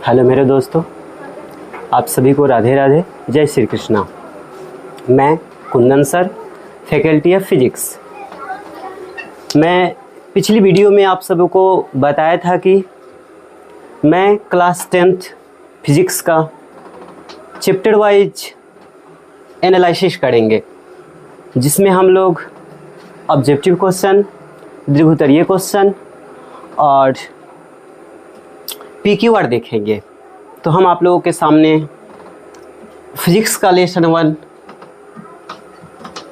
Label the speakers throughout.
Speaker 1: Hello मेरे दोस्तों, आप सभी को राधे राधे, जय श्री कृष्णा। मैं Kundan sir, faculty of physics. मैं पिछली वीडियो में आप सबों को बताया था कि मैं क्लास 10th फिजिक्स का चैप्टर वाइज एनालिसिस करेंगे, जिसमें हम लोग ऑब्जेक्टिव क्वेश्चन, द्विघुतरीय क्वेश्चन और PQR देखेंगे। तो हम आप लोगों के सामने फिजिक्स का लेसन 1,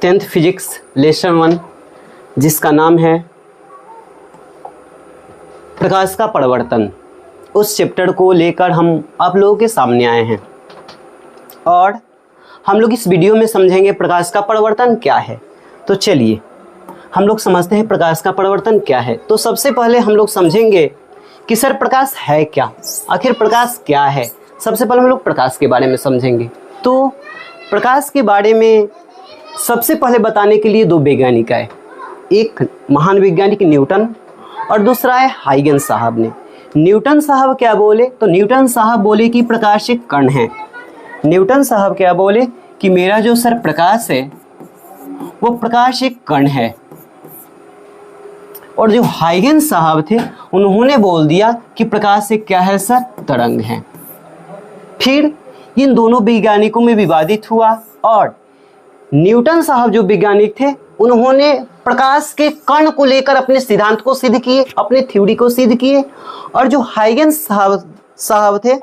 Speaker 1: 10th फिजिक्स लेसन 1, जिसका नाम है प्रकाश का परिवर्तन, उस चैप्टर को लेकर हम आप लोगों के सामने आए हैं। और हम लोग इस वीडियो में समझेंगे प्रकाश का परिवर्तन क्या है। तो चलिए हम लोग समझते हैं प्रकाश का परिवर्तन क्या है। तो सबसे पहले हम लोग समझेंगे कि सर प्रकाश है क्या, आखिर प्रकाश क्या है। सबसे पहले हम लोग प्रकाश के बारे में समझेंगे। तो प्रकाश के बारे में सबसे पहले बताने के लिए दो वैज्ञानिक आए, एक महान वैज्ञानिक न्यूटन और दूसरा है हाइगेंस साहब ने। न्यूटन साहब क्या बोले? तो न्यूटन साहब बोले कि प्रकाश एक कण है। न्यूटन साहब क्या बोले कि मेरा जो सर प्रकाश है वो प्रकाश एक कण है। और जो हाइगेंस साहब थे उन्होंने बोल दिया कि प्रकाश एक क्या है सर, तरंग है। फिर इन दोनों वैज्ञानिकों में विवादित हुआ और न्यूटन साहब जो वैज्ञानिक थे उन्होंने प्रकाश के कण को लेकर अपने सिद्धांत को सिद्ध किए, अपने थ्योरी को सिद्ध किए। और जो हाइगेंस साहब थे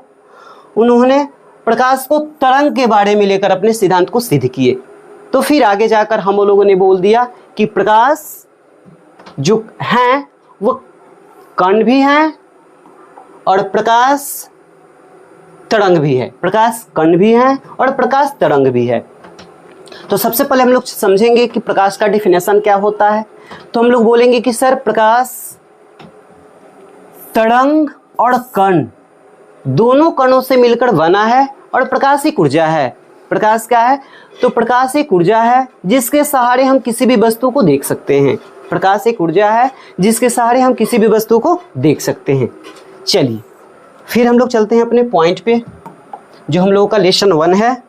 Speaker 1: उन्होंने प्रकाश को तरंग के बारे में लेकर अपने सिद्धांत को सिद्ध किए। तो फिर आगे जाकर हम लोगों ने बोल दिया कि प्रकाश जो हैं वो कण भी हैं और प्रकाश तरंग भी है। प्रकाश कण भी है और प्रकाश तरंग भी है। तो सबसे पहले हम लोग समझेंगे कि प्रकाश का डेफिनेशन क्या होता है। तो हम लोग बोलेंगे कि सर प्रकाश तरंग और कण दोनों कणों से मिलकर बना है और प्रकाश एक ऊर्जा है। प्रकाश क्या है? तो प्रकाश एक ऊर्जा है जिसके सहारे हम किसी भी वस्तु को देख सकते हैं। प्रकाश एक ऊर्जा है जिसके सहारे हम किसी भी वस्तु को देख सकते हैं। चलिए फिर हम लोग चलते हैं अपने पॉइंट पे, जो हम लोगों का लेसन 1 है।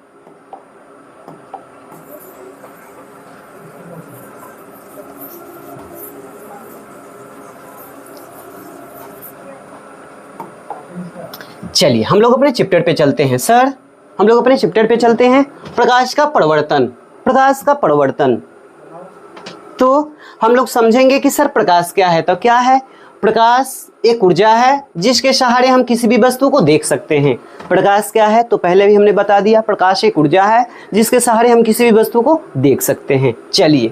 Speaker 1: चलिए हम लोग अपने चैप्टर पे चलते हैं। सर हम लोग अपने चैप्टर पे चलते हैं, प्रकाश का परिवर्तन। प्रकाश का परिवर्तन तो हम लोग समझेंगे कि सर प्रकाश क्या है। तो क्या है? प्रकाश एक ऊर्जा है जिसके सहारे हम किसी भी वस्तु को देख सकते हैं। प्रकाश क्या है? तो पहले भी हमने बता दिया, प्रकाश एक ऊर्जा है जिसके सहारे हम किसी भी वस्तु को देख सकते हैं। चलिए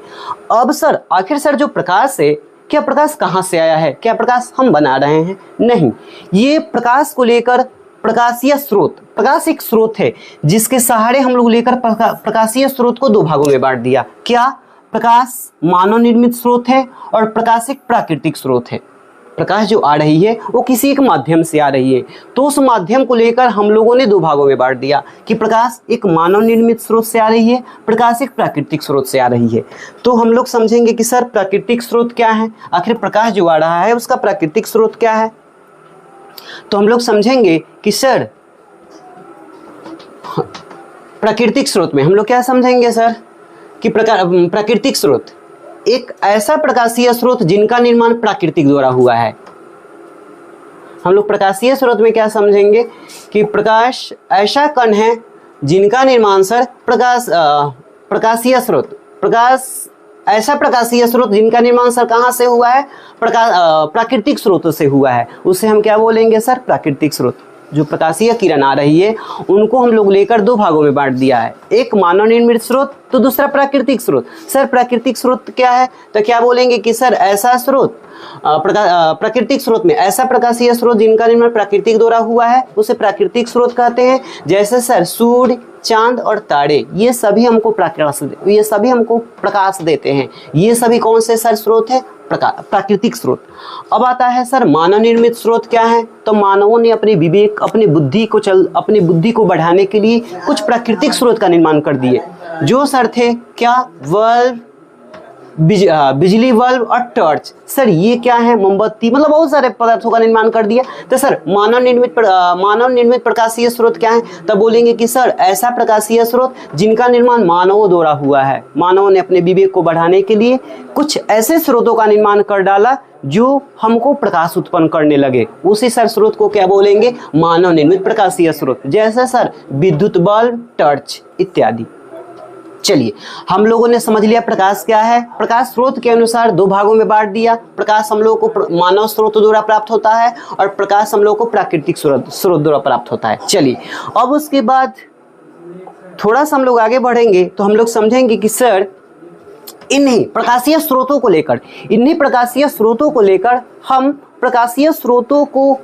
Speaker 1: अब सर आखिर सर जो प्रकाश है, क्या प्रकाश कहाँ से आया है? क्या प्रकाश हम बना रहे हैं? नहीं, ये प्रकाश को लेकर प्रकाशीय स्रोत, प्रकाश एक स्रोत है जिसके सहारे हम लोग लेकर प्रकाशीय स्रोत को दो भागों में बांट दिया। क्या? प्रकाश मानव निर्मित स्रोत है और प्रकाश एक प्राकृतिक स्रोत है। प्रकाश जो आ रही है वो किसी एक माध्यम से आ रही है। तो उस माध्यम को लेकर हम लोगों ने दो भागों में बांट दिया कि प्रकाश एक मानव निर्मित स्रोत से आ रही है, प्रकाश एक प्राकृतिक स्रोत से आ रही है। तो हम लोग समझेंगे कि सर प्राकृतिक स्रोत क्या है, आखिर प्रकाश जो आ रहा है उसका प्राकृतिक स्रोत क्या है। तो हम लोग समझेंगे कि सर प्राकृतिक स्रोत में हम लोग क्या समझेंगे सर कि प्राकृतिक स्रोत एक ऐसा प्रकाशीय स्रोत जिनका निर्माण प्राकृतिक द्वारा हुआ है। हम लोग प्रकाशीय स्रोत में क्या समझेंगे कि प्रकाश ऐसा कण है जिनका निर्माण सर प्रकाशीय स्रोत, प्रकाश ऐसा प्रकाशीय स्रोत जिनका निर्माण सर कहाँ से हुआ है? प्राकृतिक स्रोतों से हुआ है। उसे हम क्या बोलेंगे सर? प्राकृतिक स्रोत। जो प्रकाशीय किरण आ रही है उनको हम लोग लेकर दो भागों में बांट दिया है, एक मानव निर्मित स्रोत तो दूसरा प्राकृतिक स्रोत। सर प्राकृतिक स्रोत क्या है? तो क्या बोलेंगे कि सर ऐसा स्रोत, प्राकृतिक स्रोत में ऐसा प्रकाशीय स्रोत जिनका निर्माण प्राकृतिक द्वारा हुआ है उसे प्राकृतिक स्रोत कहते हैं। जैसे सर सूर्य, चांद और तारे, ये सभी हमको प्रकाश देते हैं। ये सभी कौन से सर स्रोत है? प्राकृतिक स्रोत। अब आता है सर मानव निर्मित स्रोत क्या है? तो मानवों ने अपने विवेक, अपनी बुद्धि को बढ़ाने के लिए कुछ प्राकृतिक स्रोत का निर्माण कर दिए। जो सर थे क्या? बिजली बल्ब और टॉर्च। सर ये क्या है? मोमबत्ती, मतलब बहुत सारे पदार्थों का निर्माण कर दिया। तो सर मानव निर्मित प्रकाशीय स्रोत क्या है? तब बोलेंगे कि सर ऐसा प्रकाशीय स्रोत जिनका निर्माण मानवों द्वारा हुआ है। मानवों ने अपने विवेक को बढ़ाने के लिए कुछ ऐसे स्रोतों का निर्माण कर डाला जो हमको प्रकाश उत्पन्न करने लगे, उसी सर स्रोत को क्या बोलेंगे? मानव निर्मित प्रकाशीय स्रोत। जैसे सर विद्युत बल्ब, टॉर्च इत्यादि। चलिए हम लोगों ने समझ लिया प्रकाश क्या है। प्रकाश स्रोत के अनुसार दो भागों में बांट दिया। प्रकाश हम लोगों को मानव स्रोत द्वारा प्राप्त होता है और प्रकाश हम लोगों को प्राकृतिक स्रोत द्वारा प्राप्त होता है। चलिए अब उसके बाद थोड़ा सा हम लोग आगे बढ़ेंगे तो हम लोग समझेंगे कि सर इन्हीं प्रकाशीय स्रोतों को लेकर हम प्रकाशीय स्रोतों को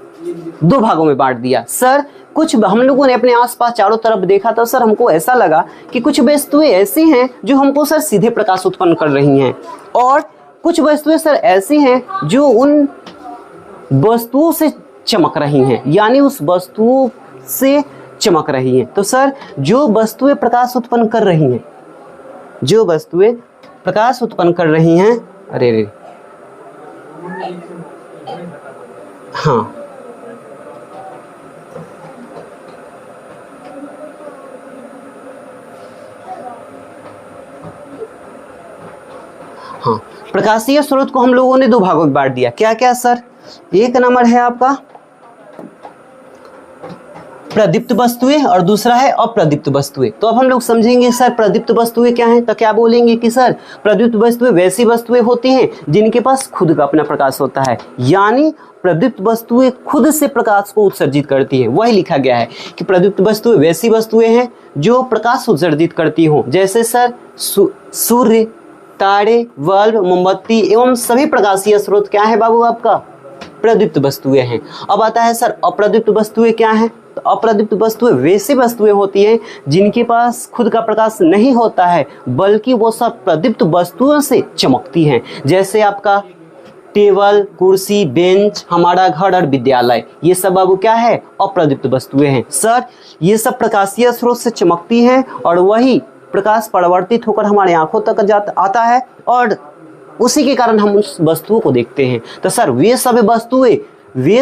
Speaker 1: दो भागों में बांट दिया। सर कुछ हम लोगों ने अपने आसपास चारों तरफ देखा तो सर हमको ऐसा लगा कि कुछ वस्तुएं ऐसी हैं जो हमको सर सीधे प्रकाश उत्पन्न कर रही हैं, और कुछ वस्तुएं सर ऐसी हैं जो उन वस्तुओं से चमक रही हैं, यानी उस वस्तुओं से चमक रही हैं। तो सर जो वस्तुएं प्रकाश उत्पन्न कर रही हैं, हाँ प्रकाशीय स्रोत को हम लोगों ने दो भागों में बांट दिया। क्या क्या सर? एक नंबर है आपका प्रदीप्त वस्तुएं और दूसरा है अप्रदीप्त वस्तुएं। तो अब हम लोग समझेंगे सर प्रदीप्त वस्तुएं क्या हैं। तो क्या बोलेंगे कि सर प्रदीप्त वस्तुएं वैसी वस्तुएं होती हैं जिनके पास खुद का अपना प्रकाश होता है, यानी प्रदीप्त वस्तुएं खुद से प्रकाश को उत्सर्जित करती हैं। वही लिखा गया है कि प्रदीप्त वस्तुएं वैसी वस्तुएं हैं जो प्रकाश उत्सर्जित करती हों। जैसे सर सूर्य, तारे, बल्ब, मोमबत्ती एवं सभी प्रकाशीय स्रोत क्या है बाबू? आपका प्रदीप्त वस्तुएं हैं। अब आता है सर अप्रदीप्त वस्तुएं क्या हैं। तो अप्रदीप्त वस्तुएं वैसी वस्तुएं होती हैं जिनके पास खुद का प्रकाश नहीं होता है, बल्कि वो सब प्रदीप्त वस्तुओं से चमकती हैं। जैसे आपका टेबल, कुर्सी, बेंच, हमारा घर और विद्यालय, ये सब बाबू क्या है? अप्रदीप्त वस्तुएं हैं। सर ये सब प्रकाशीय स्रोत से चमकती हैं और वही प्रकाश परावर्तित होकर हमारे आंखों तक आता है और उसी के कारण हम उस वस्तुओं को देखते हैं। तो सर वे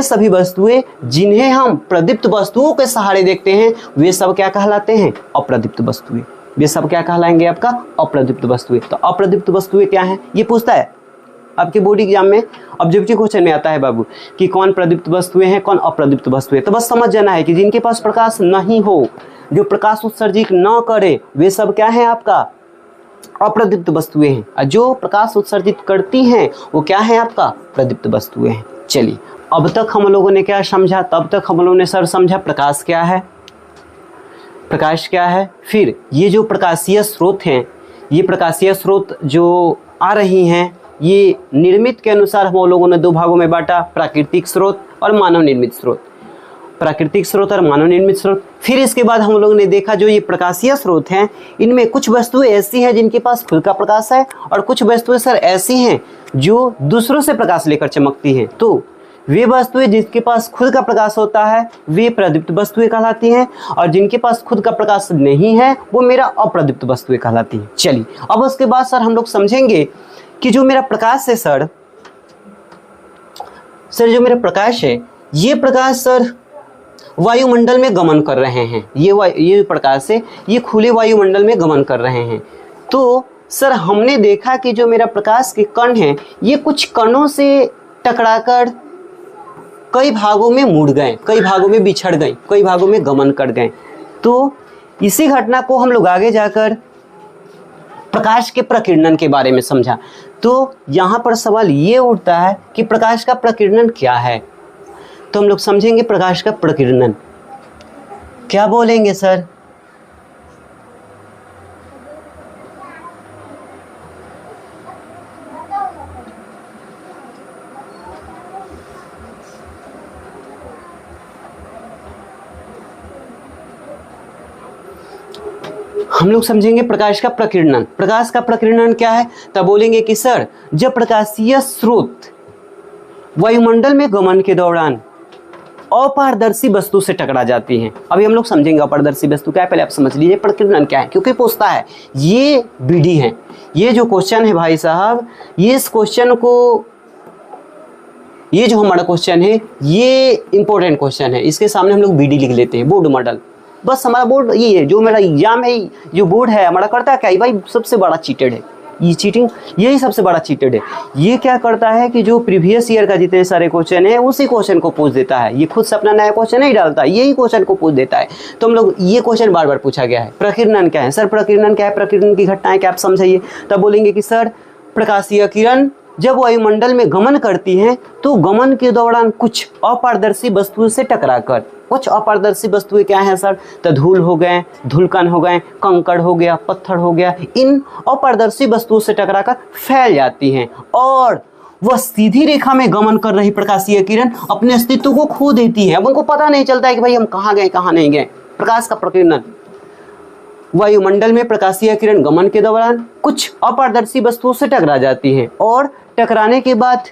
Speaker 1: सभी वस्तुएं जिन्हें हम प्रदीप्त वस्तुओं के सहारे देखते हैं वे सब क्या कहलाते हैं? अप्रदीप्त वस्तुएं। वे सब क्या कहलाएंगे? आपका अप्रदीप्त वस्तुएं। तो अप्रदीप्त वस्तुएं क्या हैं? ये पूछता है आपके बोर्ड एग्जाम में, ऑब्जेक्टिव क्वेश्चन में आता है बाबू कि कौन प्रदीप्त वस्तुएं हैं, कौन अप्रदीप्त वस्तुएं। तो बस समझ जाना है कि जिनके पास प्रकाश नहीं हो, जो प्रकाश उत्सर्जित न करे, वे सब क्या है? आपका अप्रदीप्त वस्तुएं हैं। और जो प्रकाश उत्सर्जित करती हैं वो क्या है? आपका प्रदीप्त वस्तुएं हैं। चलिए अब तक हम लोगों ने क्या समझा? तब तक हम लोगों ने सर समझा प्रकाश क्या है, फिर ये जो प्रकाशीय स्रोत हैं, ये प्रकाशीय स्रोत जो आ रही हैं ये निर्मित के अनुसार हम लोगों ने दो भागों में बांटा, प्राकृतिक स्रोत और मानव निर्मित स्रोत। फिर इसके बाद हम लोगों ने देखा जो ये प्रकाशीय स्रोत हैं इनमें कुछ वस्तुएं ऐसी हैं जिनके पास खुद का प्रकाश है और कुछ वस्तुएं सर ऐसी हैं जो दूसरों से प्रकाश लेकर चमकती हैं। तो वे वस्तुएं जिनके पास खुद का प्रकाश होता है वे प्रदीप्त वस्तुएं कहलाती हैं, और जिनके पास खुद का प्रकाश नहीं है वो मेरा अप्रदीप्त वस्तुएं कहलाती हैं। चलिए अब उसके बाद सर हम लोग समझेंगे कि जो मेरा प्रकाश है सर जो मेरा प्रकाश है, ये प्रकाश सर वायुमंडल में गमन कर रहे हैं। ये प्रकाश है ये खुले वायुमंडल में गमन कर रहे हैं। तो सर हमने देखा कि जो मेरा प्रकाश के कण हैं ये कुछ कणों से टकराकर कई भागों में मुड़ गए, कई भागों में बिछड़ गए, कई भागों में गमन कर गए। तो इसी घटना को हम लोग आगे जाकर प्रकाश के प्रकीर्णन के बारे में समझा। तो यहाँ पर सवाल ये उठता है कि प्रकाश का प्रकीर्णन क्या है। तो हम लोग समझेंगे प्रकाश का प्रकीर्णन। क्या बोलेंगे सर? हम लोग समझेंगे प्रकाश का प्रकीर्णन। प्रकाश का प्रकीर्णन क्या है? तब बोलेंगे कि सर जब प्रकाशीय स्रोत वायुमंडल में गमन के दौरान अपारदर्शी वस्तु से टकरा जाती हैं। अभी हम लोग समझेंगे अपारदर्शी वस्तु क्या है, पहले आप समझ लीजिए प्रकीर्णन क्या है, क्योंकि पूछता है ये बीडी है। ये जो क्वेश्चन है भाई साहब, ये इस क्वेश्चन को, ये जो हमारा क्वेश्चन है ये इंपॉर्टेंट क्वेश्चन है, इसके सामने हम लोग बीडी लिख लेते हैं, बोर्ड मॉडल। बस हमारा बोर्ड ये है, जो मेरा एग्जाम है, जो बोर्ड है हमारा करता क्या है भाई, सबसे बड़ा चीटेड है ये, चीटिंग यही सबसे बड़ा चीटेड है। ये क्या करता है कि जो प्रीवियस ईयर का जितने सारे क्वेश्चन है उसी क्वेश्चन को पूछ देता है, ये खुद से अपना नया क्वेश्चन नहीं डालता, यही क्वेश्चन को पूछ देता है। तो हम लोग ये क्वेश्चन बार बार पूछा गया है, प्रकीर्णन क्या है सर, प्रकीर्णन क्या है, प्रकीर्णन की घटनाएं क्या आप समझाइए। तब बोलेंगे कि सर प्रकाशीय किरण जब वायुमंडल में गमन करती हैं तो गमन के दौरान कुछ अपारदर्शी वस्तुओं से टकराकर, कुछ अपारदर्शी वस्तुएं क्या हैं सर, तो धूल हो गए, धूलकण हो गए, कंकड़ हो गया, पत्थर हो गया, इन अपारदर्शी वस्तुओं से टकराकर फैल जाती हैं और वह सीधी रेखा में गमन कर रही प्रकाशीय किरण अपने अस्तित्व को खो देती है। अब उनको पता नहीं चलता है कि भाई हम कहाँ गए कहाँ नहीं गए। प्रकाश का प्रकीर्णन, वायुमंडल में प्रकाशीय किरण गमन के दौरान कुछ अपारदर्शी वस्तुओं से टकरा जाती हैं और टकराने के बाद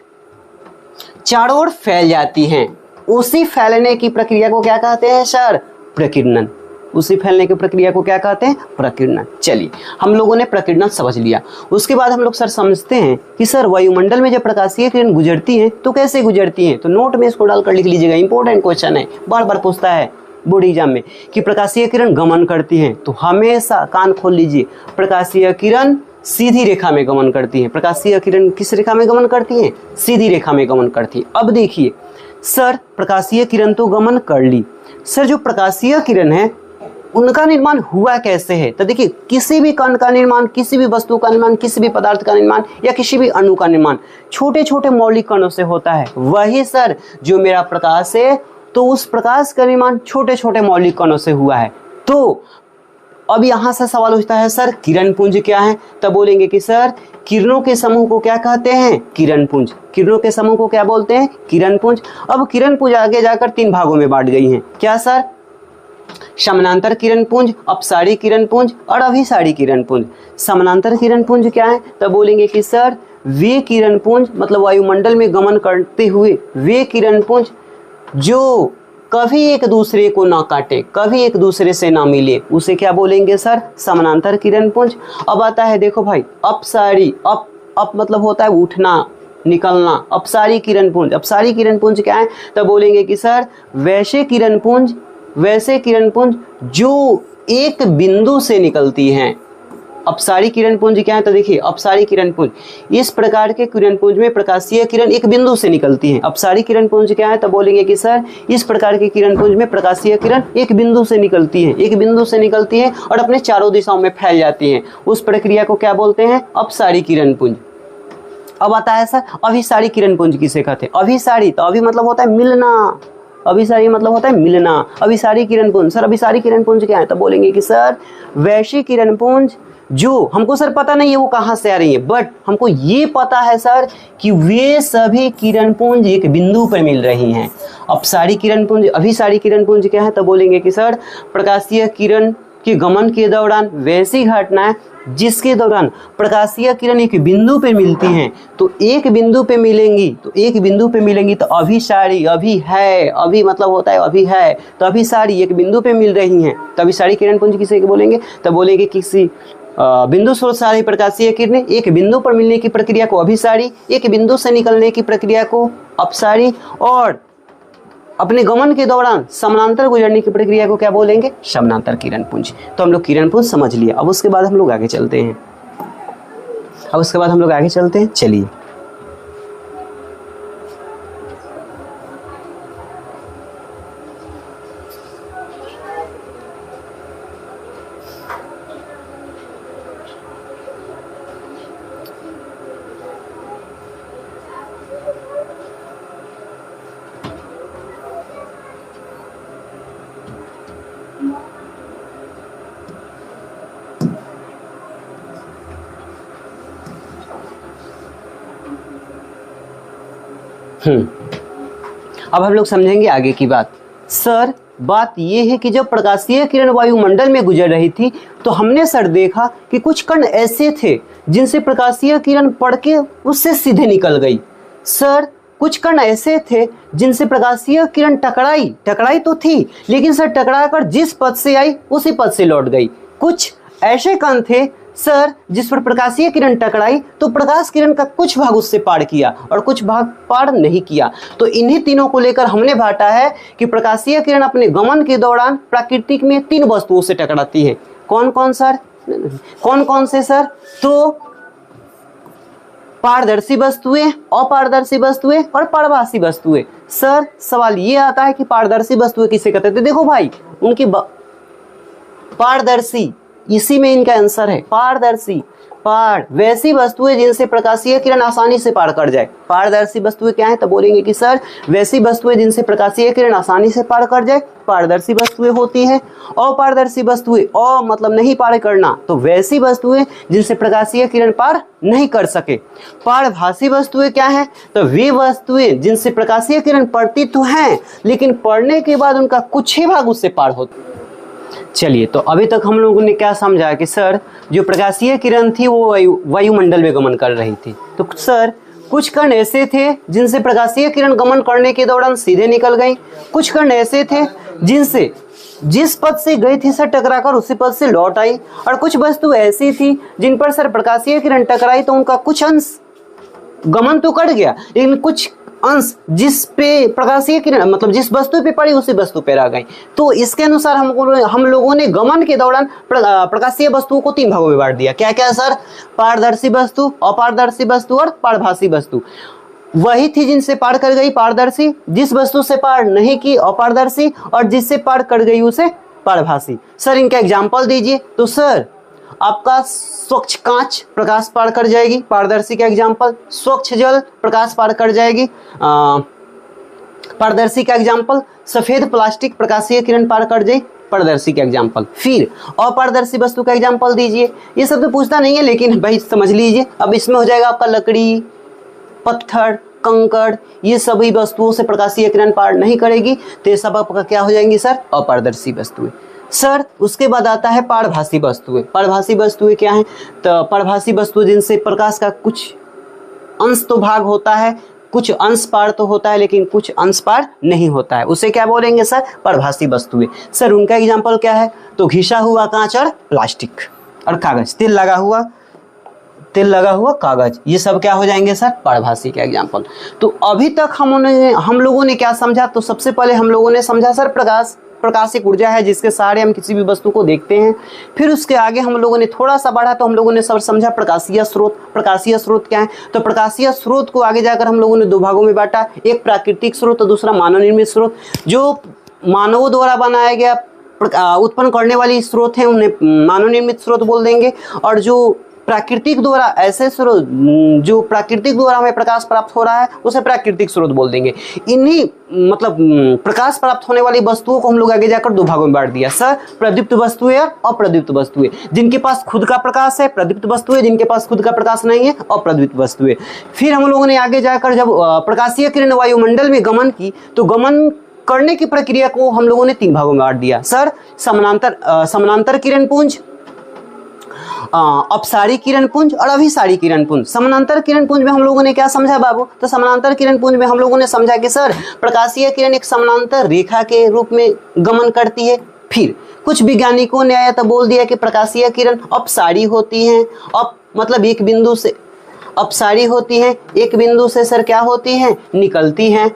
Speaker 1: चारों ओर फैल जाती हैं। उसी फैलने की प्रक्रिया को क्या कहते हैं सर, प्रकीर्णन। उसी फैलने की प्रक्रिया को क्या कहते हैं, प्रकीर्णन। चलिए हम लोगों ने प्रकीर्णन समझ लिया। उसके बाद हम लोग सर समझते हैं कि सर वायुमंडल में जब प्रकाशीय किरण गुजरती हैं तो कैसे गुजरती हैं। तो नोट में इसको डालकर लिख लीजिएगा, इंपॉर्टेंट क्वेश्चन है, बार बार पूछता है बोर्ड एग्जाम में कि प्रकाशीय किरण गमन करती हैं। तो हमेशा कान खोल लीजिए, प्रकाशीय किरण सीधी रेखा में गमन करती हैं। प्रकाशीय किरण किस रेखा में गमन करती हैं, सीधी रेखा में गमन करती है। अब देखिए सर प्रकाशीय किरण तो गमन कर ली, सर जो प्रकाशीय किरण है उनका निर्माण हुआ कैसे है। तो देखिए किसी भी कण का निर्माण, किसी भी वस्तु का निर्माण, किसी भी पदार्थ का निर्माण या किसी भी अणु का निर्माण छोटे छोटे मौलिक कणों से होता है। वही सर जो मेरा प्रकाश है तो उस प्रकाश का निर्माण छोटे छोटे मौलिक कणों से हुआ है। तो अब यहाँ से सवाल उठता है सर किरण पुंज क्या है। तब बोलेंगे कि सर किरणों के समूह को क्या कहते हैं, किरण पुंज। किरणों के समूह को क्या बोलते हैं, किरण पुंज। अब किरण पुंज आगे जाकर 3 भागों में बांट गई हैं। क्या सर, समानांतर किरण पुंज, अपसारी किरण पुंज और अभिसारी किरण पुंज। समानांतर किरण पुंज क्या है, तब बोलेंगे कि सर वे किरण पुंज, मतलब वायुमंडल में गमन करते हुए वे किरण पुंज जो कभी एक दूसरे को ना काटे, कभी एक दूसरे से ना मिले, उसे क्या बोलेंगे सर, समानांतर किरण पुंज। अब आता है देखो भाई अपसारी, अप मतलब होता है उठना निकलना, अपसारी किरण पुंज। अपसारी किरण पुंज क्या है, तब बोलेंगे कि सर वैसे किरण पुंज, वैसे किरण पुंज जो एक बिंदु से निकलती हैं। अपसारी किरण पुंज क्या है, तो देखिए अपसारी किरण पुंज, इस प्रकार के किरण पुंज में प्रकाशीय किरण एक बिंदु से निकलती है। अपसारी किरण पुंज क्या है, तो बोलेंगे कि सर इस प्रकार के किरण पुंज में प्रकाशीय किरण एक बिंदु से निकलती है, एक बिंदु से निकलती है और अपने चारों दिशाओं में फैल जाती है। उस प्रक्रिया को क्या बोलते हैं, अपसारी किरण पुंज। अब आता है सर अभिसारी किरण पुंज किसे कहते हैं। अभिसारी, तो अभी मतलब होता है मिलना, अभिसारी मतलब होता है मिलना। अभिसारी किरण पुंज, सर अभिसारी किरण पुंज क्या है, तो बोलेंगे कि सर वैसी किरण पुंज जो हमको सर पता नहीं है वो कहाँ से आ रही है, बट हमको ये पता है सर कि वे सभी किरण पुंज एक बिंदु पर मिल रही हैं। अपसारी किरण पुंज, अभिसारी किरण पुंज क्या है, तो बोलेंगे कि सर प्रकाशीय किरण के गमन के दौरान वैसी घटनाएं जिसके दौरान प्रकाशीय किरण एक बिंदु पे मिलती हैं, तो एक बिंदु पे मिलेंगी, तो एक बिंदु पे मिलेंगी तो अभिसारी, अभी है, अभी मतलब होता है अभी है, तो अभिसारी एक बिंदु पे मिल रही हैं, तो अभिसारी किरण पुंज किसे बोलेंगे, तो बोलेंगे किसी बिंदु स्रोत से आ रही प्रकाशीय किरणें एक बिंदु पर मिलने की प्रक्रिया को अभिसारी, एक बिंदु से निकलने की प्रक्रिया को अपसारी और अपने गमन के दौरान समानांतर गुजरने की प्रक्रिया को क्या बोलेंगे, समानांतर किरण पुंज। तो हम लोग किरण पुंज समझ लिया। अब उसके बाद हम लोग आगे चलते हैं, चलिए अब हम लोग समझेंगे आगे की बात। सर बात यह है कि जब प्रकाशीय किरण वायुमंडल में गुजर रही थी तो हमने सर देखा कि कुछ कण ऐसे थे जिनसे प्रकाशीय किरण पड़ के उससे सीधे निकल गई। सर कुछ कण ऐसे थे जिनसे प्रकाशीय किरण टकराई तो थी, लेकिन सर टकरा कर जिस पथ से आई उसी पथ से लौट गई। कुछ ऐसे कण थे सर जिस पर प्रकाशीय किरण टकराई तो प्रकाश किरण का कुछ भाग उससे पार किया और कुछ भाग पार नहीं किया। तो इन्हीं तीनों को लेकर हमने बांटा है कि प्रकाशीय किरण अपने गमन के दौरान प्राकृतिक में 3 वस्तुओं से टकराती है। कौन कौन सर? कौन कौन से सर? तो पारदर्शी वस्तुएं, अपारदर्शी वस्तुएं और पारभासी वस्तुएं। सर सवाल ये आता है कि पारदर्शी वस्तुएं किसे कहते थे? देखो भाई, उनकी पारदर्शी, इसी में इनका आंसर है पारदर्शी। वैसी वस्तुएं जिनसे प्रकाशीय किरण आसानी से पार कर जाए। पारदर्शी वस्तुएं क्या है? तो बोलेंगे कि सर वैसी वस्तुएं जिनसे प्रकाशीय किरण आसानी से पार कर जाए पारदर्शी वस्तुएं होती हैं। अपारदर्शी वस्तुएं, मतलब नहीं पार करना, तो वैसी वस्तुएं जिनसे प्रकाशीय किरण पार नहीं कर सके। पारभासी वस्तुएं क्या है? तो वे वस्तुएं जिनसे प्रकाशीय किरण पड़ती तो हैं लेकिन पड़ने के बाद उनका कुछ ही भाग उससे पार होता। चलिए, तो अभी तक हम लोगों ने क्या समझा कि सर जो प्रकाशीय किरण थी वो वायुमंडल में गमन कर रही थी। तो सर कुछ कण ऐसे थे जिनसे प्रकाशीय किरण गमन करने के दौरान सीधे निकल गई। कुछ कण ऐसे थे जिनसे जिस पथ से गई थी सर टकराकर उसी पथ से लौट आई। और कुछ वस्तु ऐसी थी जिन पर सर प्रकाशीय किरण टकराई तो उनका कुछ अंश गमन तो कर गया लेकिन कुछ अंश जिस पे प्रकाशीय किरण मतलब जिस वस्तु पे पड़ी उसी वस्तु पे रह गई। तो इसके अनुसार हम लोगों ने गमन के दौरान प्रकाशीय वस्तुओं को 3 भागों में बांट दिया। क्या क्या सर? पारदर्शी वस्तु, अपारदर्शी वस्तु और पारभासी वस्तु। वही थी जिनसे पार कर गई पारदर्शी, जिस वस्तु से पार नहीं की अपारदर्शी और जिससे पार कर गई उसे पारभासी। सर इनका एग्जाम्पल दीजिए। तो सर आपका स्वच्छ कांच प्रकाश पार कर जाएगी, पारदर्शी का एग्जाम्पल। स्वच्छ जल प्रकाश पार कर जाएगी, पारदर्शी का एग्जाम्पल। सफेद प्लास्टिक प्रकाशीय किरण पार कर जाए, पारदर्शी का एग्जाम्पल। फिर अपारदर्शी वस्तु का एग्जाम्पल दीजिए। ये सब तो पूछता नहीं है लेकिन भाई समझ लीजिए। अब इसमें हो जाएगा आपका लकड़ी, पत्थर, कंकड़, ये सभी वस्तुओं से प्रकाशीय किरण पार नहीं करेगी तो ये सब आपका क्या हो जाएंगी सर? अपारदर्शी वस्तुएं। सर उसके बाद आता है पारभासी वस्तुएं। पारभासी वस्तुएं क्या हैं? तो पारभासी वस्तु जिनसे प्रकाश का कुछ अंश तो भाग होता है, कुछ अंश पार तो होता है लेकिन कुछ अंश पार नहीं होता है, उसे क्या बोलेंगे सर? पारभासी वस्तुएं। सर उनका एग्जाम्पल क्या है? तो घिसा हुआ कांच और प्लास्टिक और कागज, तेल लगा हुआ कागज, ये सब क्या हो जाएंगे सर? पारभासी का एग्जाम्पल। तो अभी तक हम लोगों ने क्या समझा? तो सबसे पहले हम लोगों ने समझा सर प्रकाश एक ऊर्जा है जिसके सहारे हम किसी भी वस्तु को देखते हैं। फिर उसके आगे हम लोगों ने थोड़ा सा बढ़ा तो हम लोगों ने सब समझा प्रकाशीय स्रोत। प्रकाशीय स्रोत क्या है? तो प्रकाशीय स्रोत को आगे जाकर हम लोगों ने 2 भागों में बांटा, एक प्राकृतिक स्रोत और दूसरा मानव निर्मित स्रोत। जो मानवों द्वारा बनाया गया उत्पन्न करने वाली स्रोत है उन्हें मानव निर्मित स्रोत बोल देंगे, और जो प्राकृतिक द्वारा ऐसे स्रोत जो प्राकृतिक द्वारा हमें प्रकाश प्राप्त हो रहा है उसे प्राकृतिक स्रोत बोल देंगे। इन्हीं मतलब प्रकाश प्राप्त होने वाली वस्तुओं को हम लोग आगे जाकर 2 भागों में बांट दिया सर, प्रदीप्त वस्तुएं और अप्रदीप्त वस्तुएं। जिनके पास खुद का प्रकाश है प्रदीप्त वस्तुएं, जिनके पास खुद का प्रकाश नहीं है अप्रदीप्त वस्तुएं। फिर हम लोगों ने आगे जाकर जब प्रकाशीय किरण वायुमंडल में गमन की तो गमन करने की प्रक्रिया को हम लोगों ने 3 भागों में बांट दिया सर, समानांतर किरण पुंज, अपसारी किरण पुंज और अभिसारी किरण पुंज। समानांतर किरण पुंज में हम लोगों ने क्या समझा बाबू? तो समानांतर किरण पुंज में हम लोगों ने समझा कि सर प्रकाशीय किरण एक समानांतर रेखा के रूप में गमन करती है। फिर कुछ वैज्ञानिकों ने आया तो बोल दिया कि प्रकाशीय किरण अपसारी होती हैं, मतलब एक बिंदु से अपसारी होती हैं, एक बिंदु से सर क्या होती हैं? निकलती हैं।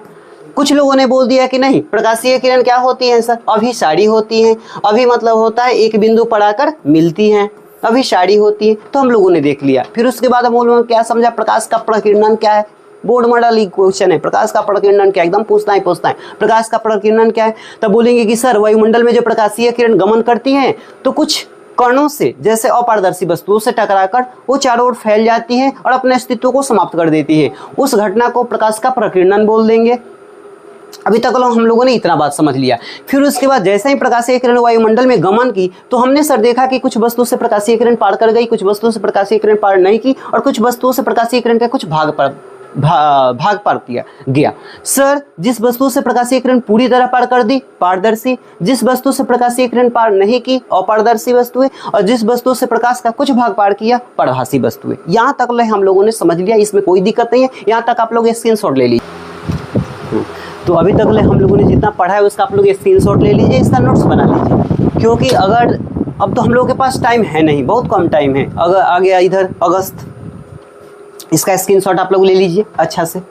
Speaker 1: कुछ लोगों ने बोल दिया कि नहीं, प्रकाशीय किरण क्या होती है सर? अभिसारी होती हैं। अभी मतलब होता है एक बिंदु पर आकर मिलती हैं, अभिसारी होती है। तो हम लोगों ने देख लिया। फिर उसके बाद हम लोगों ने क्या समझा? प्रकाश का प्रकीर्णन क्या है? बोर्ड मॉडल क्वेश्चन है, प्रकाश का प्रकीर्णन क्या? एकदम पूछता है प्रकाश का प्रकीर्णन क्या है? तब बोलेंगे कि सर वायुमंडल में जो प्रकाशीय किरण गमन करती हैं तो कुछ कणों से जैसे अपारदर्शी वस्तुओं से टकराकर वो चारों ओर फैल जाती हैं और अपने अस्तित्व को समाप्त कर देती है। उस घटना को प्रकाश का प्रकीर्णन बोल देंगे। अभी तक हम लोगों ने इतना बात समझ लिया। फिर उसके बाद जैसे ही प्रकाशीय किरण वायुमंडल में गमन की तो हमने सर देखा कि कुछ वस्तु से प्रकाशीय किरण पार कर गई, कुछ वस्तु से प्रकाशीय किरण पार नहीं की, और कुछ वस्तुओं से प्रकाशीय किरण का कुछ भाग पार किया गया। सर जिस वस्तु से प्रकाशीय किरण पूरी तरह पार कर दी पारदर्शी, जिस वस्तु से प्रकाशीय किरण पार नहीं की अपारदर्शी वस्तुएं, और जिस वस्तु से प्रकाश का कुछ भाग पार किया पारभासी वस्तुएं। यहाँ तक हम लोगों ने समझ लिया, इसमें कोई दिक्कत नहीं है। यहाँ तक आप लोग स्क्रीनशॉट ले लीजिए। तो अभी तक हम लोगों ने जितना पढ़ा है उसका आप लोग स्क्रीनशॉट ले लीजिए, इसका नोट्स बना लीजिए, क्योंकि अगर अब तो हम लोगों के पास टाइम है नहीं, बहुत कम टाइम है। अगर आ गया इधर अगस्त, इसका स्क्रीनशॉट आप लोग ले लीजिए अच्छा से।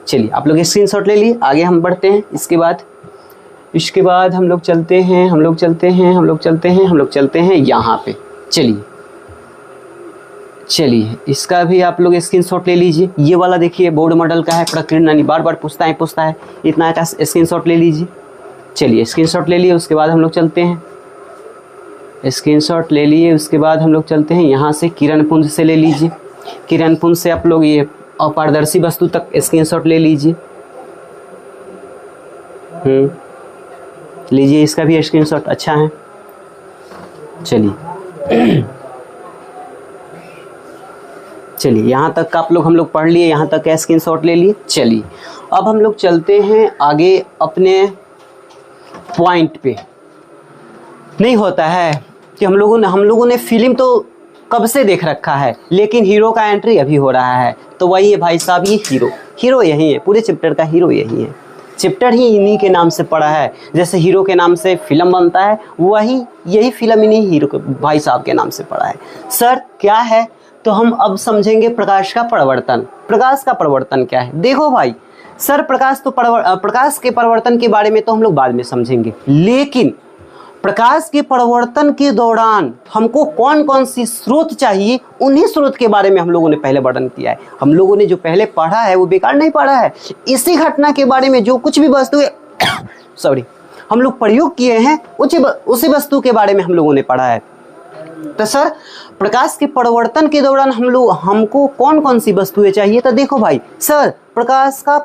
Speaker 1: चलिए आप लोग स्क्रीनशॉट ले लिए, आगे हम बढ़ते हैं। इसके बाद हम लोग चलते हैं यहाँ पे। चलिए इसका भी आप लोग स्क्रीनशॉट ले लीजिए। ये वाला देखिए बोर्ड मॉडल का है, प्रकीर्णन बार बार पूछता है, इतना का स्क्रीनशॉट ले लीजिए। चलिए स्क्रीनशॉट ले लिए, उसके बाद हम लोग चलते हैं, स्क्रीनशॉट ले लिए, उसके बाद हम लोग चलते हैं यहाँ से किरणपुंज से ले लीजिए। किरणपुंज से आप लोग ये अपारदर्शी वस्तु तक स्क्रीनशॉट ले लीजिए। लीजिए इसका भी स्क्रीनशॉट, अच्छा है। चलिए यहाँ तक का आप लोग हम लोग पढ़ लिए, यहाँ तक का स्क्रीनशॉट ले लिए। चलिए अब हम लोग चलते हैं आगे अपने पॉइंट पे। नहीं होता है कि हम लोगों ने फिल्म तो कब से देख रखा है, लेकिन हीरो का एंट्री अभी हो रहा है। तो वही है भाई साहब, ये हीरो यही है, पूरे चैप्टर का हीरो यही है। चैप्टर ही इन्हीं के नाम से पड़ा है, जैसे हीरो के नाम से फिल्म बनता है, यही फिल्म इन्हीं हीरो के भाई साहब के नाम से पड़ा है। सर क्या है, तो हम अब समझेंगे प्रकाश का परिवर्तन। प्रकाश का परिवर्तन क्या है? देखो भाई सर, प्रकाश के परिवर्तन के बारे में तो हम लोग बाद में समझेंगे, लेकिन प्रकाश के परिवर्तन के दौरान हमको कौन कौन सी स्रोत चाहिए, उन्हीं स्रोत के बारे में हम लोगों ने पहले वर्णन किया है। हम लोगों ने जो पहले पढ़ा है वो बेकार नहीं पढ़ा है। इसी घटना के बारे में जो कुछ भी वस्तु हम लोग प्रयोग किए हैं, उसी वस्तु के बारे में हम लोगों ने पढ़ा है। तो सर प्रकाश के परिवर्तन के दौरान हमको कौन कौन सी वस्तुएं चाहिए? तो देखो भाई सर, प्रकाश का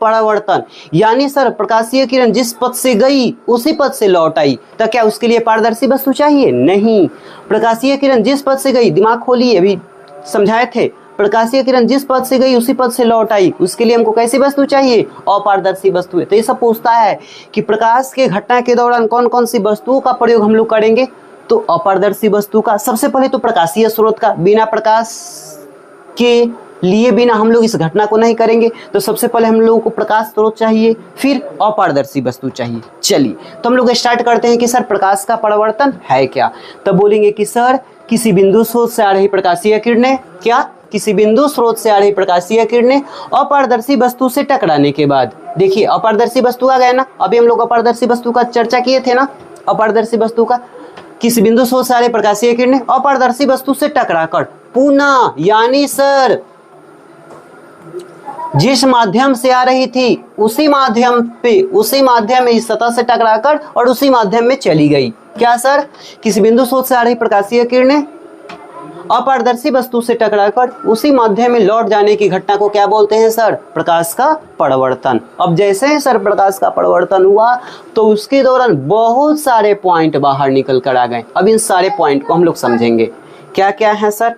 Speaker 1: परावर्तन यानी सर प्रकाशीय किरण जिस पथ से गई उसी पथ से लौट आई, तो क्या उसके लिए पारदर्शी वस्तु चाहिए? नहीं। प्रकाशीय किरण जिस पथ से गई, दिमाग खोलिए, अभी समझाए थे, प्रकाशीय किरण जिस पथ से गई उसी पथ से लौट आई, उसके लिए हमको कैसी वस्तु चाहिए? अपारदर्शी वस्तुएं। तो ये सब पूछता है कि प्रकाश के घटना के दौरान कौन कौन सी वस्तुओं का प्रयोग हम लोग करेंगे। तो अपारदर्शी वस्तु का सबसे पहले तो प्रकाशीय स्रोत का, बिना प्रकाश के लिए बिना हम लोग इस घटना को नहीं करेंगे। तो सबसे पहले हम लोगों को प्रकाश स्रोत चाहिए, फिर अपारदर्शी वस्तु चाहिए। चलिए तो हम लोग स्टार्ट करते हैं कि सर प्रकाश का परिवर्तन है क्या। तब बोलेंगे कि सर किसी बिंदु स्रोत से आ रही प्रकाशीय किरणें, किसी बिंदु स्रोत से आ रही प्रकाशीय किरणें अपारदर्शी वस्तु से टकराने के बाद, देखिए अपारदर्शी वस्तु आ गया ना, अभी हम लोग अपारदर्शी वस्तु का चर्चा किए थे ना। अपारदर्शी वस्तु का किसी बिंदु स्रोत से आ रही प्रकाशीय किरणें अपारदर्शी वस्तु से टकराकर पुनः, यानी सर जिस माध्यम से आ रही थी उसी माध्यम में इस सतह से टकराकर और उसी माध्यम में चली गई। क्या सर? किसी बिंदु स्रोत से आ रही प्रकाशीय किरणें अपारदर्शी वस्तु से टकराकर उसी माध्यम में लौट जाने की घटना को क्या बोलते हैं सर? प्रकाश का परिवर्तन। अब जैसे ही सर प्रकाश का परिवर्तन हुआ तो उसके दौरान बहुत सारे पॉइंट बाहर निकल कर आ गए। अब इन सारे पॉइंट को हम लोग समझेंगे क्या क्या है सर,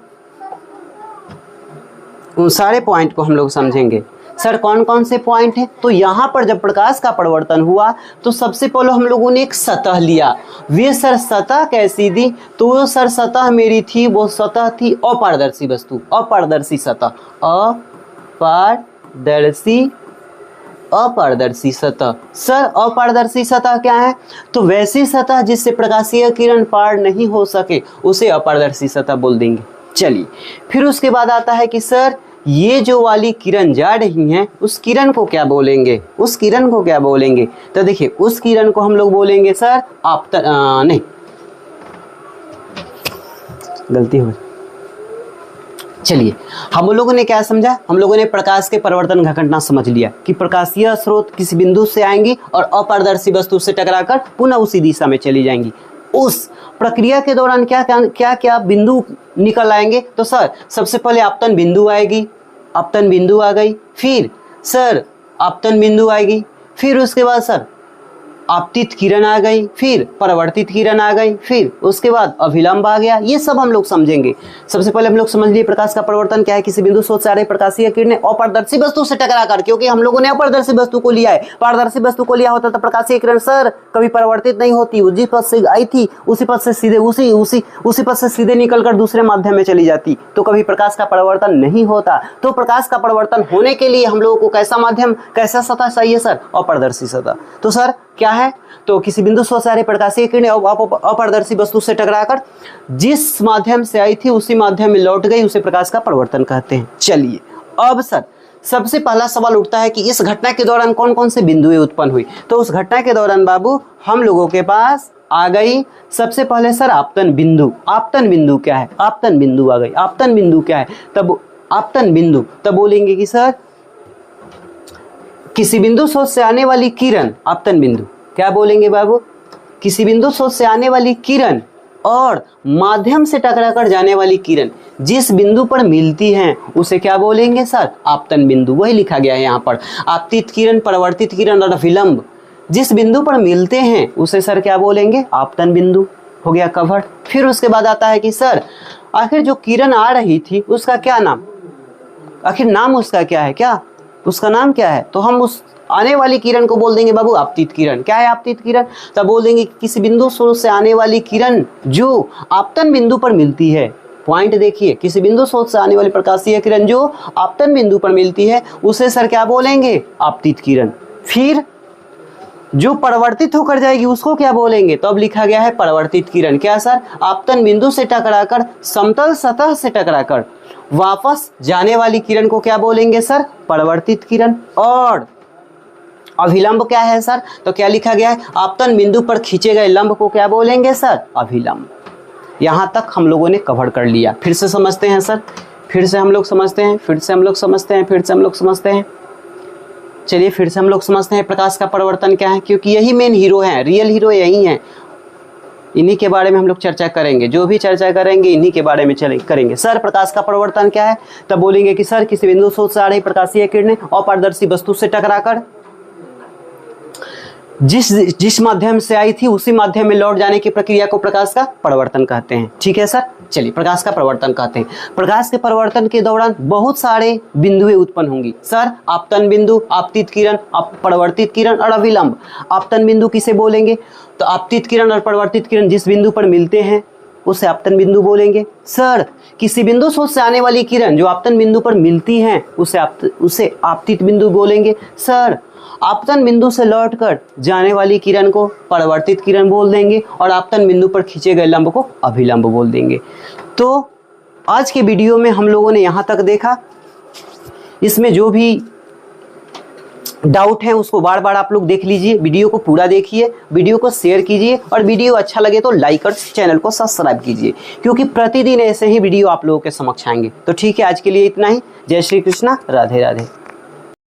Speaker 1: उन सारे पॉइंट को हम लोग समझेंगे। सर कौन कौन से पॉइंट हैं? तो यहाँ पर जब प्रकाश का परिवर्तन हुआ तो सबसे पहले हम लोगों ने एक सतह लिया। वे सर सतह कैसी थी? तो वो सर सतह मेरी थी, वो सतह थी अपारदर्शी वस्तु, अपारदर्शी सतह, अपारदर्शी सतह। सर अपारदर्शी सतह क्या है? तो वैसी सतह जिससे प्रकाशीय किरण पार नहीं हो सके उसे अपारदर्शी सतह बोल देंगे। चलिए फिर उसके बाद आता है कि सर ये जो वाली किरण जा रही हैं उस किरण को क्या बोलेंगे? तो देखिए उस किरण को हम लोग बोलेंगे सर नहीं, गलती हो। चलिए हम लोगों ने क्या समझा? हम लोगों ने प्रकाश के परिवर्तन का घटना समझ लिया कि प्रकाशीय स्रोत किसी बिंदु से आएंगी और अपारदर्शी वस्तु से टकराकर पुनः उसी दिशा में चली जाएंगी। उस प्रक्रिया के दौरान क्या बिंदु निकल आएंगे? तो सर सबसे पहले आपतन बिंदु आएगी, आपतन बिंदु आ गई, फिर सर आपतन बिंदु आएगी, फिर उसके बाद सर आपतित किरण आ गई, फिर परावर्तित किरण आ गई, फिर उसके बाद अभिलंब आ गया। ये सब हम लोग समझेंगे। सबसे पहले हम लोग समझ लिए प्रकाश का परावर्तन क्या है। किसी बिंदु स्रोत से आ रही प्रकाशीय किरणें अपारदर्शी वस्तु से टकराकर, क्योंकि हम लोगों ने अपारदर्शी वस्तु को लिया है, पारदर्शी वस्तु को लिया होता तो प्रकाशीय किरण सर कभी परावर्तित नहीं होती, जिस पथ से आई थी उसी पथ से सीधे उसी पथ से सीधे निकलकर दूसरे माध्यम में चली जाती, तो कभी प्रकाश का परावर्तन नहीं होता। तो प्रकाश का परावर्तन होने के लिए हम लोगों को कैसा माध्यम, कैसा सतह चाहिए सर? अपारदर्शी सतह। तो सर क्या है? तो किसी बिंदु स्रोत से आ रही प्रकाशीय किरणें अपारदर्शी वस्तु से टकराकर जिस माध्यम से आई थी उसी माध्यम में लौट गई, उसे प्रकाश का परावर्तन कहते हैं। चलिए अब सर सबसे पहला सवाल उठता है कि इस घटना के दौरान कौन कौन से बिंदुएं उत्पन्न हुई। तो उस घटना के दौरान बाबू हम लोगों के पास आ गई सबसे पहले सर आपतन बिंदु। आपतन बिंदु क्या है? आपतन बिंदु आ गई। आपतन बिंदु क्या है? तब आपतन बिंदु तब बोलेंगे कि सर किसी बिंदु स्रोत से आने वाली किरण, आपतन बिंदु क्या बोलेंगे बाबू? किसी बिंदु स्रोत से आने वाली किरण और माध्यम से टकराकर जाने वाली किरण जिस बिंदु पर मिलती हैं उसे क्या बोलेंगे सर? आपतन बिंदु। वही लिखा गया है यहाँ पर, आपतित किरण, परावर्तित किरण और अभिलंब जिस बिंदु पर मिलते हैं उसे सर क्या बोलेंगे? आपतन बिंदु। हो गया कवर्ड। फिर उसके बाद आता है कि सर आखिर जो किरण आ रही थी उसका क्या नाम, आखिर नाम उसका क्या है? क्या उसका नाम क्या है? तो हम उस आने वाली किरण को बोल देंगे बाबू आपतित किरण। क्या है आपतित किरण? तब बोल देंगे किसी बिंदु स्रोत से आने वाली किरण जो आपतन बिंदु पर मिलती है। पॉइंट देखिए, किसी बिंदु स्रोत से आने वाली प्रकाशीय किरण जो आपतन बिंदु पर मिलती है उसे सर क्या बोलेंगे? आपतित किरण। फिर जो परावर्तित होकर जाएगी उसको क्या बोलेंगे? तो अब लिखा गया है परावर्तित किरण। क्या सर? आपतन बिंदु से टकराकर समतल सतह से टकराकर वापस जाने वाली किरण को क्या बोलेंगे सर? परावर्तित किरण। और अभिलंब क्या है सर? तो क्या लिखा गया है? आपतन बिंदु पर खींचे गए लंब को क्या बोलेंगे सर? अभिलंब। यहां तक हम लोगों ने कवर कर लिया। फिर से समझते हैं सर, फिर से हम लोग समझते हैं, फिर से हम लोग समझते हैं, फिर से हम लोग समझते हैं। चलिए फिर से हम लोग समझते हैं प्रकाश का परावर्तन क्या है, क्योंकि यही मेन हीरो है, रियल हीरो यही है। इन्हीं के बारे में हम लोग चर्चा करेंगे, जो भी चर्चा करेंगे इन्हीं के बारे में करेंगे। सर प्रकाश का परावर्तन क्या है? तब बोलेंगे कि सर किसी बिंदु स्रोत से आ रही प्रकाशीय किरणें अपारदर्शी वस्तु से टकराकर जिस माध्यम से आई थी उसी माध्यम में लौट जाने की प्रक्रिया को प्रकाश का परावर्तन कहते हैं। ठीक है सर, चलिए प्रकाश का परावर्तन कहते हैं। प्रकाश के परावर्तन के दौरान बहुत सारे बिंदुएं उत्पन्न होंगी सर। आपतन बिंदु, आपतित किरण, परावर्तित किरण और अभिलंब। आपतन बिंदु किसे बोलेंगे? तो आपतित किरण और परावर्तित किरण जिस बिंदु पर मिलते हैं उसे आपतन बिंदु बोलेंगे। सर किसी बिंदु स्रोत से आने वाली किरण जो आपतन बिंदु पर मिलती हैं उसे आपतित बिंदु बोलेंगे। सर आपतन बिंदु से लौटकर जाने वाली किरण को परावर्तित किरण बोल देंगे और आपतन बिंदु पर खींचे गए लंब को अभिलंब बोल देंगे। तो आज के वीडियो में हम लोगों ने यहाँ तक देखा। इसमें जो भी डाउट है उसको बार बार आप लोग देख लीजिए, वीडियो को पूरा देखिए, वीडियो को शेयर कीजिए और वीडियो अच्छा लगे तो लाइक और चैनल को सब्सक्राइब कीजिए, क्योंकि प्रतिदिन ऐसे ही वीडियो आप लोगों के समक्ष आएंगे। तो ठीक है, आज के लिए इतना ही। जय श्री कृष्णा, राधे राधे।